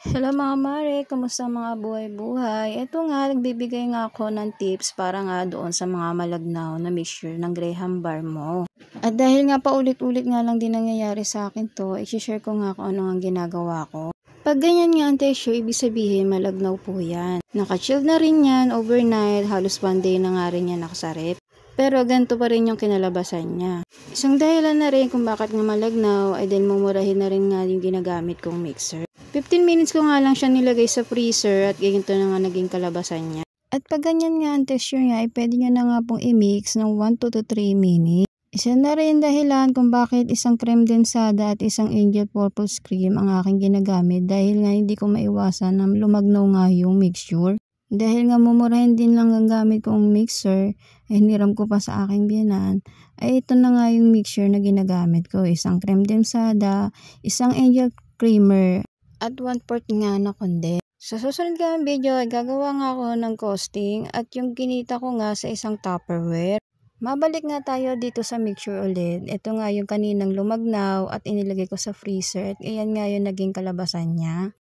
Hello mga mare, kamusta mga buhay-buhay? Ito nga, nagbibigay nga ako ng tips para nga doon sa mga malagnaw na mixture ng Graham bar mo. At dahil nga paulit-ulit nga lang din nangyayari sa akin to, i-share ko nga kung ano ang ginagawa ko. Pag ganyan nga ang texture, ibig sabihin malagnaw po yan. Naka-chill na rin yan overnight, halos one day na nga rin yan nakasarip. Pero ganito pa rin yung kinalabasan niya. Isang dahilan na rin kung bakit nga malagnaw ay dahil mumurahin na rin nga yung ginagamit kong mixer. 15 minutes ko nga lang siya nilagay sa freezer at ganito na nga naging kalabasan niya. At pag ganyan nga ang texture niya ay pwede nyo na nga pong i-mix ng 1 to 3 minutes. Isa na rin dahilan kung bakit isang creme densada at isang angel purpose cream ang aking ginagamit dahil nga hindi ko maiwasan na lumagnaw nga yung mixture. Dahil nga mumurahin din lang ang gamit kong mixer, ay hiniram ko pa sa aking biyanan, ay ito na nga yung mixture na ginagamit ko. Isang creme densada, isang angel creamer, at 1/4 nga na condense. Sa susunod nga video ay gagawa nga ako ng costing at yung kinita ko nga sa isang Tupperware. Mabalik nga tayo dito sa mixture ulit. Ito nga yung kaninang lumagnaw at inilagay ko sa freezer at ayan nga yung naging kalabasan niya.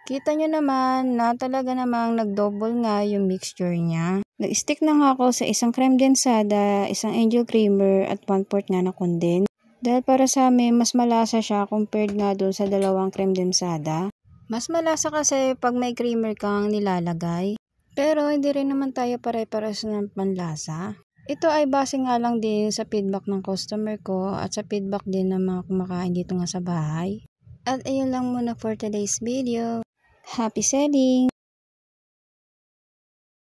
Kita nyo naman na talaga namang nag-double nga yung mixture niya. Nag-stick na nga ako sa isang creme densada, isang angel creamer at 1/4 nga na condense. Dahil para sa amin, mas malasa siya compared nga doon sa dalawang creme densada. Mas malasa kasi pag may creamer kang nilalagay. Pero hindi rin naman tayo pare-pares ng panlasa. Ito ay base nga lang din sa feedback ng customer ko at sa feedback din ng mga kumakain dito nga sa bahay. At ayun lang muna for today's video. Happy selling!